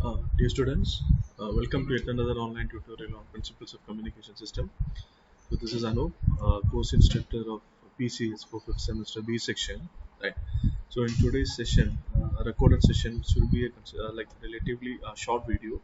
Dear students, welcome to yet another online tutorial on Principles of Communication System. So this is Anup, course instructor of PCS for 5th semester B section. Right. So in today's session, a recorded session, which will be like relatively short video,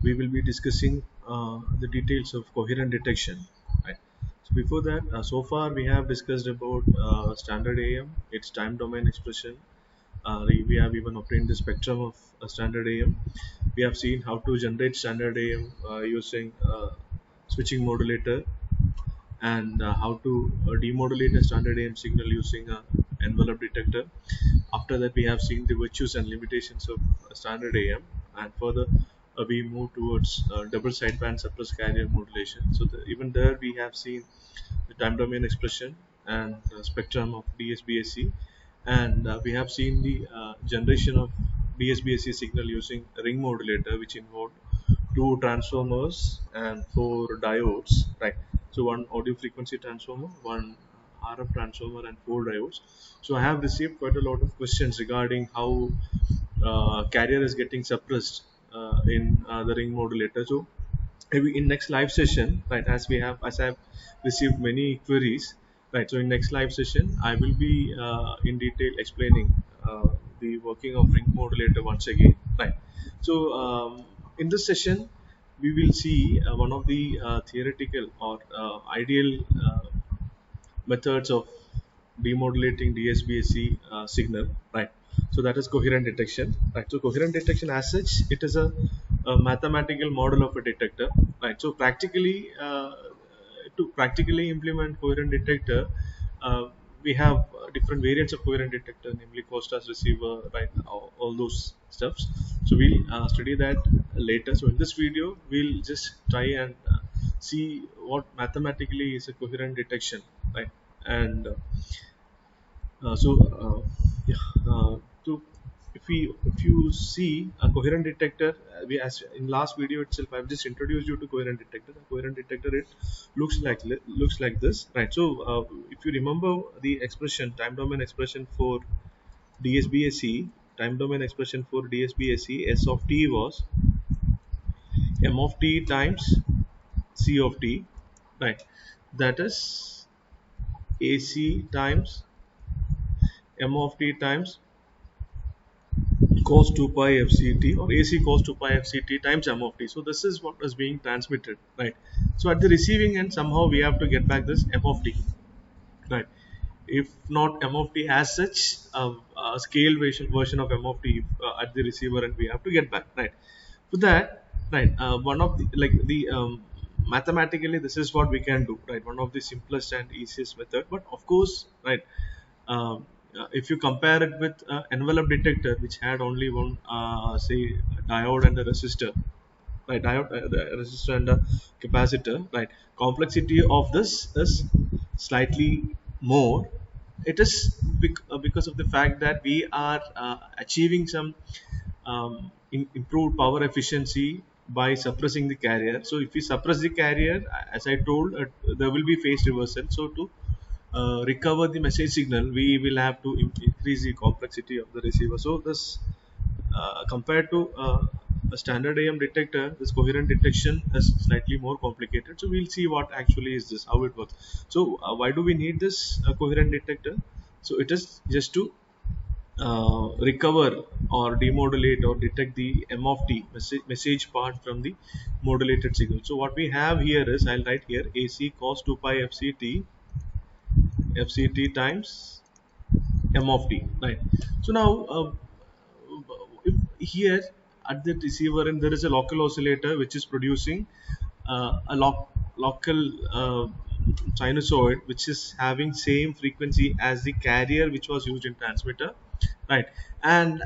we will be discussing the details of coherent detection. Right. So before that, so far we have discussed about standard AM, its time domain expression. We have even obtained the spectrum of standard AM. We have seen how to generate standard AM using switching modulator, and how to demodulate a standard AM signal using a envelope detector. After that, we have seen the virtues and limitations of standard AM, and further we move towards double sideband suppressed carrier modulation. So even there we have seen the time domain expression and spectrum of DSBSC, and we have seen the generation of DSBSC signal using a ring modulator, which involved two transformers and four diodes, right? So one audio frequency transformer, one RF transformer, and four diodes. So I have received quite a lot of questions regarding how carrier is getting suppressed in the ring modulator. So maybe in next live session, right, as I have received many queries, right, so in next live session I will be in detail explaining the working of ring modulator once again, right? So in this session we will see one of the theoretical or ideal methods of demodulating DSBSC signal, right? So that is coherent detection, right? So coherent detection as such, it is a mathematical model of a detector, right? So practically, to practically implement coherent detector, we have different variants of coherent detector, namely Costa's receiver, right? All those stuffs. So we'll study that later. So in this video, we'll just try and see what mathematically is a coherent detection, right? And so yeah so if you see a coherent detector, we, as in last video itself I've just introduced you to coherent detector. The coherent detector, it looks like this, right? So if you remember the expression, time domain expression for DSBSC, time domain expression for DSBSC, S of t was m of t times c of t, right? That is AC times m of t times cos 2 pi fct, or AC cos 2 pi fct times m of t. So this is what is being transmitted, right? So at the receiving end, somehow we have to get back this m of t, right? If not m of t as such, a scale version of m of t at the receiver end we have to get back, right? For that, right, one of the like the mathematically this is what we can do, right? One of the simplest and easiest method, but of course, right, if you compare it with envelope detector, which had only one say diode and a resistor, right? Diode, the resistor and a capacitor, right? Complexity of this is slightly more. It is because of the fact that we are achieving some improved power efficiency by suppressing the carrier. So if we suppress the carrier, as I told, there will be phase reversal. So to recover the message signal, we will have to increase the complexity of the receiver. So this compared to a standard AM detector, this coherent detection is slightly more complicated. So we'll see what actually is this, how it works. So why do we need this coherent detector? So it is just to recover or demodulate or detect the M of t message part from the modulated signal. So what we have here is, I'll write here, AC cos 2 pi FCT times M of t, right? So now if here at the receiver end there is a local oscillator which is producing a local sinusoid which is having same frequency as the carrier which was used in transmitter, right? And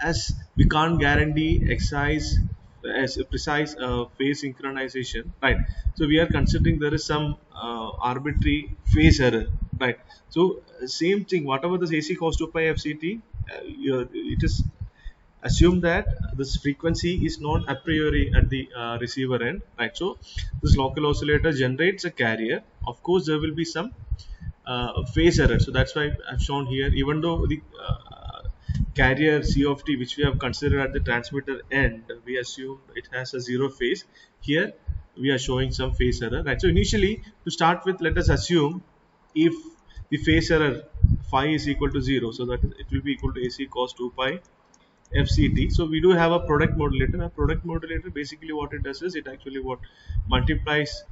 as we can't guarantee excise as a precise phase synchronization, right? So we are considering there is some arbitrary phase error, right? So same thing, whatever this AC cos 2 pi FCT, it is assume that this frequency is not a priori at the receiver end, right? So this local oscillator generates a carrier. Of course there will be some phase error, so that's why I've shown here, even though the carrier C of t which we have considered at the transmitter end, we assume it has a zero phase. Here we are showing some phase error, right? So initially, to start with, let us assume if the phase error phi is equal to 0, so that it will be equal to AC cos 2 pi FCT. So we do have a product modulator. A product modulator, basically what it does is it actually what multiplies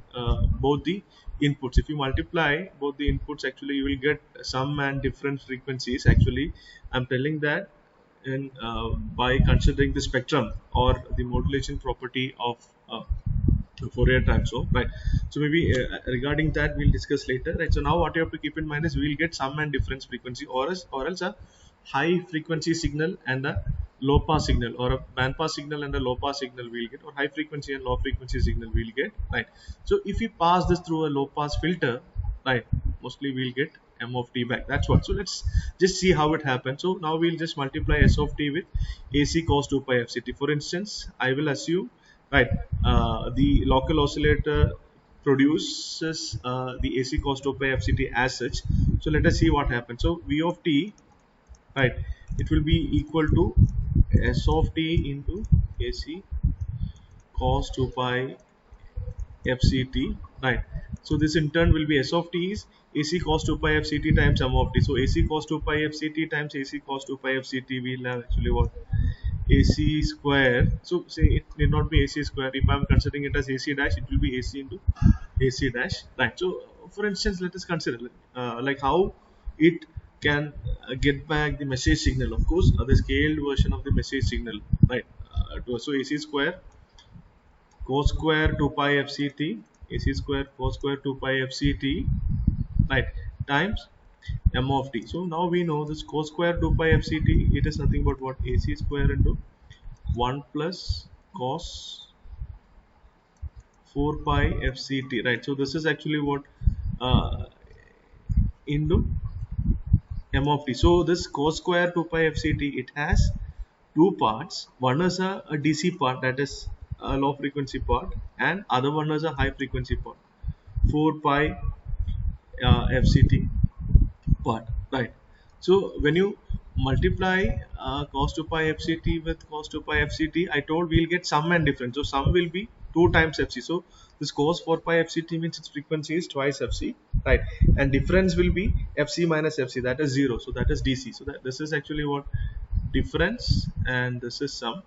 both the inputs. If you multiply both the inputs, actually you will get sum and different frequencies. Actually, I'm telling that in by considering the spectrum or the modulation property of Fourier transform, right? So maybe regarding that we'll discuss later, right? So now what you have to keep in mind is we will get sum and difference frequency, or else a high frequency signal and a low pass signal, or a band pass signal and a low pass signal we'll get, or high frequency and low frequency signal we'll get, right? So if we pass this through a low pass filter, right, mostly we'll get m of t back. That's what. So let's just see how it happens. So now we'll just multiply s of t with AC cos 2 pi fct. For instance, I will assume, right, the local oscillator produces the AC cos 2 pi fct as such. So let us see what happens. So v of t, right, it will be equal to s of t into AC cos 2 pi fct, right? So this in turn will be s of t is AC cos 2 pi fct times m of t. So AC cos 2 pi fct times AC cos 2 pi fct, we'll have actually what, AC square. So say it need not be AC square. If I'm considering it as AC dash, it will be AC into AC dash, right? So for instance, let us consider like how it can get back the message signal. Of course, the scaled version of the message signal, right? So AC square cos square 2 pi fct, AC square cos square 2 pi fct, right, times m of t. So now we know this cos square 2 pi fct, it is nothing but what, AC square into 1 plus cos 4 pi fct, right? So this is actually what into m of t. So this cos square 2 pi fct, it has two parts. One is a DC part, that is a low frequency part, and other one is a high frequency part, 4 pi fct part, right? So when you multiply cos 2 pi fct with cos 2 pi fct, I told we'll get sum and difference. So sum will be 2 times fc. So this cos 4 pi fct means its frequency is twice fc, right? And difference will be fc minus fc, that is 0. So that is DC. So that this is actually what, difference, and this is sum,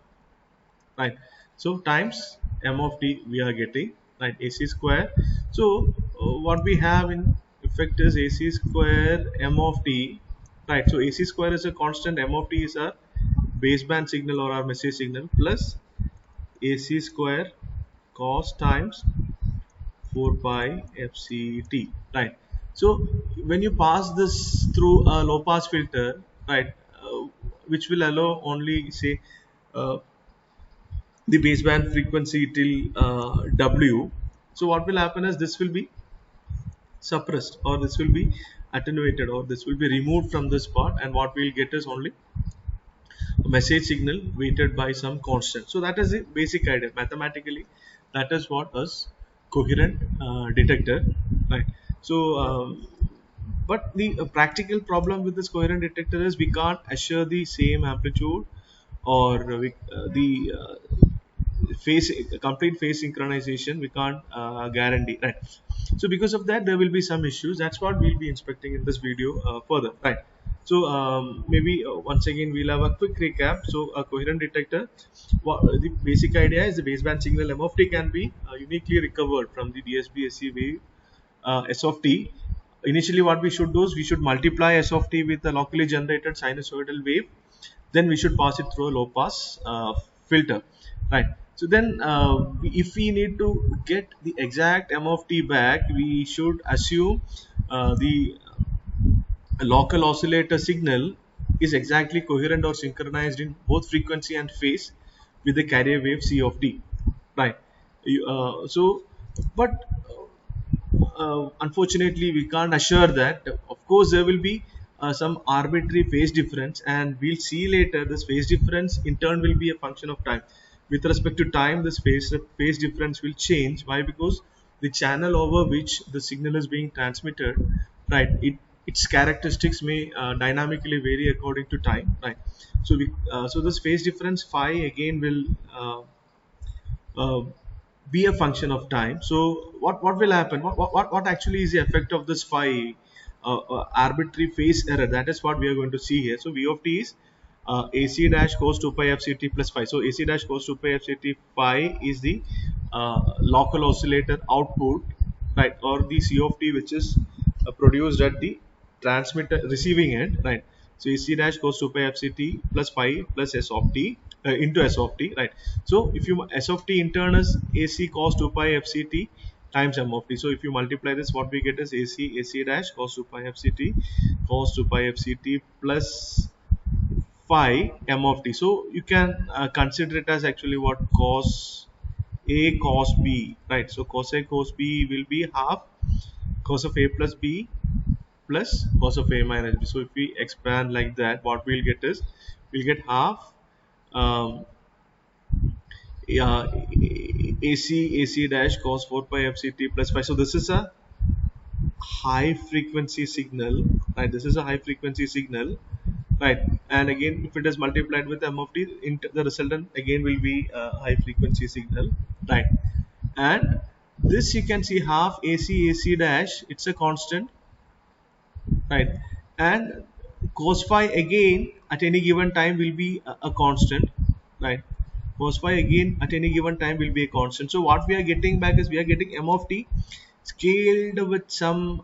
right? So times m of t we are getting, right, AC square. So what we have in effect is AC square m of t, right? So AC square is a constant, m of t is our baseband signal or our message signal, plus AC square cos times 4 pi fct, right? So when you pass this through a low pass filter, right, which will allow only say the baseband frequency till W. So what will happen is this will be suppressed, or this will be attenuated, or this will be removed from this part, and what we'll get is only a message signal weighted by some constant. So that is the basic idea. Mathematically, that is what is coherent detector, right? So but the practical problem with this coherent detector is we can't assure the same amplitude, or the phase, complete phase synchronization we can't guarantee, right? So because of that there will be some issues. That's what we'll be inspecting in this video further, right? So maybe once again we'll have a quick recap. So a coherent detector, the basic idea is the baseband signal m of t can be uniquely recovered from the DSB-SC wave s of t. Initially what we should do is we should multiply s of t with a locally generated sinusoidal wave, then we should pass it through a low pass filter, right? So then if we need to get the exact m of t back, we should assume the local oscillator signal is exactly coherent or synchronized in both frequency and phase with the carrier wave C of t, right? But unfortunately we can't assure that. Of course there will be some arbitrary phase difference, and we'll see later this phase difference in turn will be a function of time. With respect to time, this phase difference will change. Why? Because the channel over which the signal is being transmitted, right, it its characteristics may dynamically vary according to time, right? So so this phase difference phi again will uh, be a function of time. So what will happen? What actually is the effect of this phi arbitrary phase error? That is what we are going to see here. So v of t is ac dash cos 2 pi fct plus phi. So ac dash cos 2 pi fct phi is the local oscillator output, right, or the c of t which is produced at the transmitter receiving end, right? So AC dash cos 2 pi fct plus phi plus s of t into s of t, right? So if you s of t in turn is AC cos 2 pi fct times m of t. So if you multiply this, what we get is AC dash cos 2 pi fct cos 2 pi fct plus phi m of t. So you can consider it as actually what cos a cos b, right? So cos a cos b will be half cos of a plus b plus cos of a minus b. So if we expand like that, what we'll get is we'll get half um, AC dash cos 4 pi fct plus phi. So this is a high frequency signal, right? This is a high frequency signal, right? And again, if it is multiplied with m of t, the resultant again will be a high frequency signal, right? And this you can see half AC dash, it's a constant, right? And cos phi again at any given time will be a constant, right? Cos phi again at any given time will be a constant. So what we are getting back is we are getting m of t scaled with some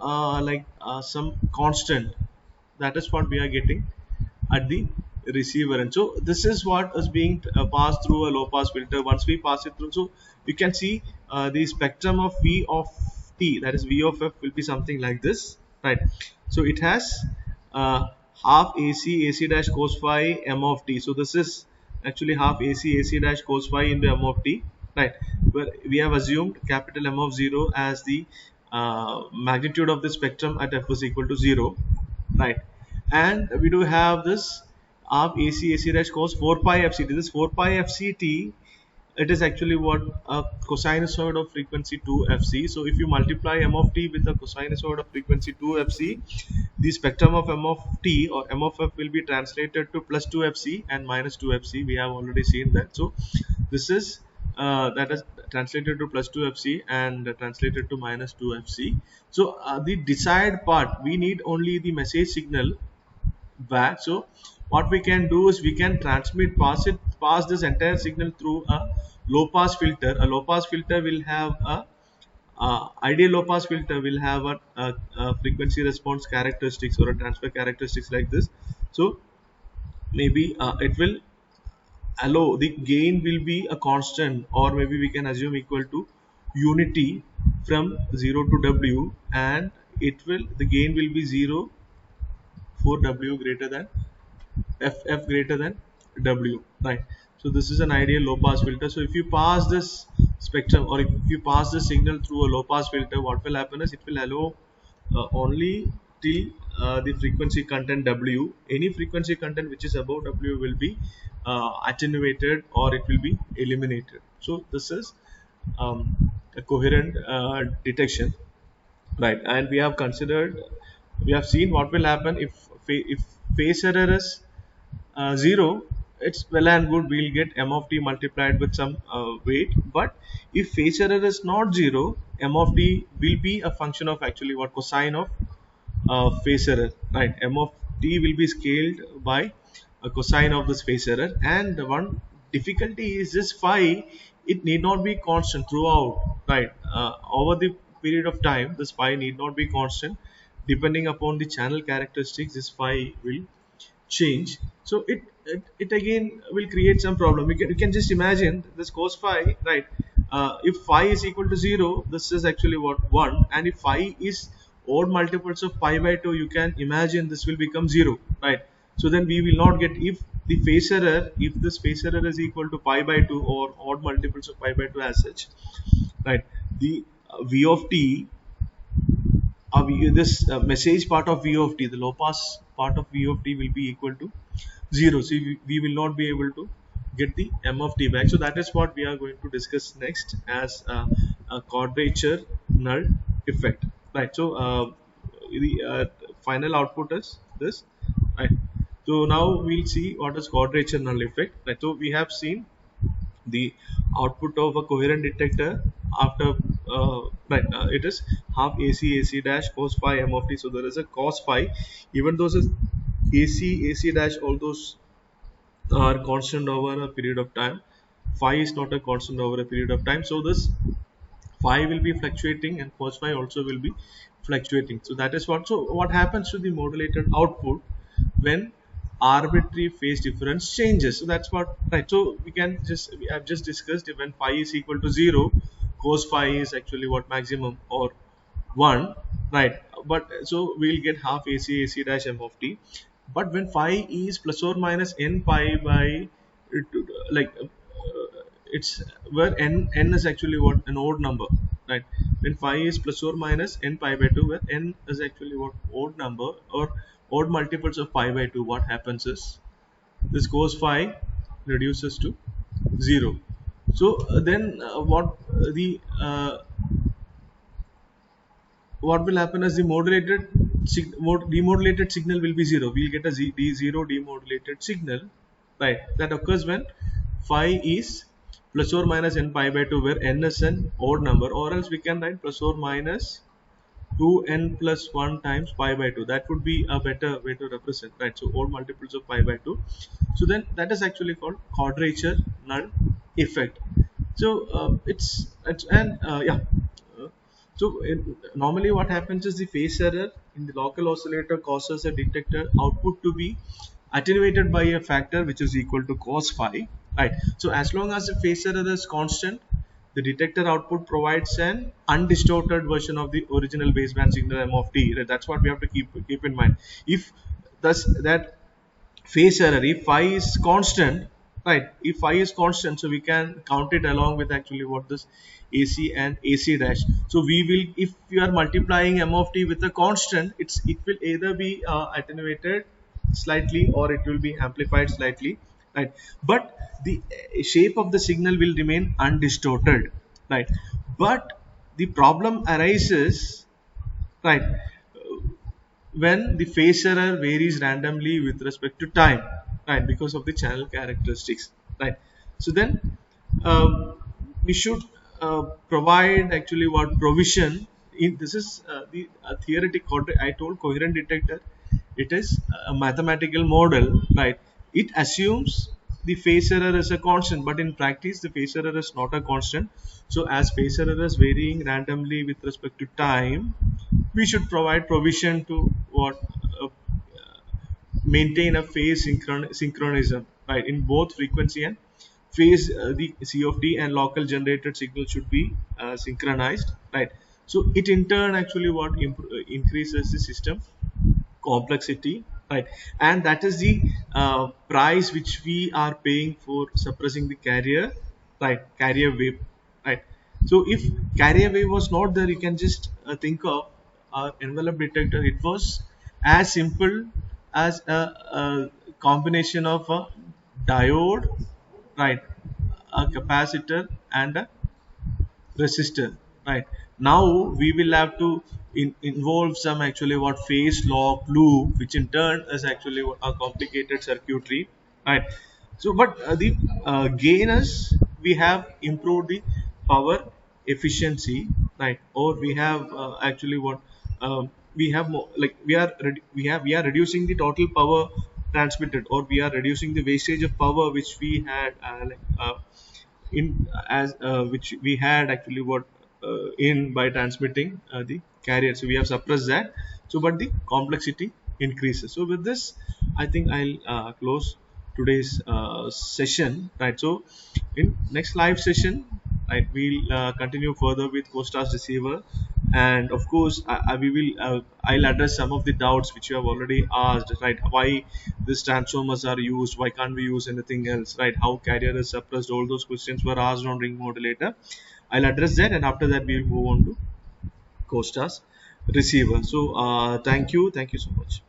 some constant. That is what we are getting at the receiver. And so this is what is being passed through a low pass filter. Once we pass it through, so you can see the spectrum of v of t, that is v of f, will be something like this, right? So it has uh, half AC dash cos phi m of t. So this is actually half AC dash cos phi into m of t, right? Where we have assumed capital M of 0 as the magnitude of the spectrum at f is equal to 0, right? And we do have this of AC dash cos 4 pi fct. This 4 pi fct, it is actually what a cosinusoid of frequency 2 fc. So if you multiply m of t with a cosinusoid of frequency 2 fc, the spectrum of m of t or m of f will be translated to plus 2 fc and minus 2 fc. We have already seen that. So this is that is translated to plus 2 fc and translated to minus 2 fc. So the desired part, we need only the message signal back. So what we can do is we can pass this entire signal through a low pass filter. A low pass filter will have a ideal low pass filter will have a frequency response characteristics or a transfer characteristics like this. So maybe it will allow the gain will be a constant, or maybe we can assume equal to unity from 0 to w, and it will the gain will be 0 for w greater than f greater than w, right? So this is an ideal low pass filter. So if you pass this spectrum, or if you pass the signal through a low pass filter, what will happen is it will allow only till the frequency content w. Any frequency content which is above w will be attenuated, or it will be eliminated. So this is a coherent detection, right? And we have seen what will happen if phase error is 0. It's well and good, we'll get m of t multiplied with some weight. But if phase error is not 0, m of t will be a function of actually what cosine of phase error, right? M of t will be scaled by a cosine of this phase error. And one difficulty is this phi, it need not be constant throughout, right? Over the period of time, this phi need not be constant. Depending upon the channel characteristics, this phi will change. So it again will create some problem. You can just imagine this cos phi, right? If phi is equal to 0, this is actually what 1, and if phi is odd multiples of pi by 2, you can imagine this will become 0, right? So then we will not get, if the phase error, if this phase error is equal to pi by 2 or odd multiples of pi by 2 as such, right? The v of t, this message part of v of t, the low pass part of v of t will be equal to 0. So we will not be able to get the m of t back. So that is what we are going to discuss next as a quadrature null effect, right? So the final output is this, right? So now we'll see what is quadrature null effect, right? So we have seen the output of a coherent detector after right, it is half AC dash cos phi m of t. So there is a cos phi, even though this AC dash, all those are constant over a period of time. Phi is not a constant over a period of time, so this phi will be fluctuating and cos phi also will be fluctuating. So that is what. So what happens to the modulated output when arbitrary phase difference changes? So that's what, right? So we can just, we have just discussed, when phi is equal to 0, cos phi is actually what, maximum or 1, right? But so we'll get half AC dash m of t. But when phi is plus or minus n pi by like it's where n is actually what, an odd number, right? When phi is plus or minus n pi by 2, where n is actually what, odd number or odd multiples of pi by 2, what happens is this cos phi reduces to 0. So then what will happen is the demodulated signal will be 0. We'll get a D0 demodulated signal, right? That occurs when phi is plus or minus n pi by 2, where n is an odd number, or else we can write plus or minus 2n plus 1 times pi by 2. That would be a better way to represent, right? So odd multiples of pi by 2. So then that is actually called quadrature null effect. So yeah. So normally what happens is the phase error in the local oscillator causes a detector output to be attenuated by a factor which is equal to cos phi, right? So as long as the phase error is constant, the detector output provides an undistorted version of the original baseband signal m of t, right? That's what we have to keep in mind. If thus that phase error, if phi is constant, right? If phi is constant, so we can count it along with actually what this AC and AC dash. So we will, if you are multiplying m of t with a constant, it will either be attenuated slightly or it will be amplified slightly, right? But the shape of the signal will remain undistorted, right? But the problem arises, right, when the phase error varies randomly with respect to time, right, because of the channel characteristics, right? So then we should provide actually what provision in this is the theoretic. I told coherent detector, it is a mathematical model, right? It assumes the phase error is a constant, but in practice the phase error is not a constant. So as phase error is varying randomly with respect to time, we should provide provision to what, maintain a phase synchronism, right, in both frequency and phase. The C of t and local generated signal should be synchronized, right? So it in turn actually what increases the system complexity, right? And that is the price which we are paying for suppressing the carrier, right, carrier wave, right? So if carrier wave was not there, you can just think of envelope detector. It was as simple as a combination of a diode, right, a capacitor and a resistor, right? Now we will have to involve some actually what phase lock loop, which in turn is actually what a complicated circuitry, right? So but the gain is, we have improved the power efficiency, right? Or we have actually what, we have more, like we are reducing the total power transmitted, or we are reducing the wastage of power which we had in as which we had actually what in by transmitting the carrier. So we have suppressed that. So but the complexity increases. So with this I think I'll close today's session, right? So in next live session, right, we'll continue further with CoStar's receiver, and of course we will I'll address some of the doubts which you have already asked, right? Why these transformers are used, why can't we use anything else, right? How carrier is suppressed, all those questions were asked on ring modulator. I'll address that, and after that we'll move on to CoStar's receiver. So thank you so much.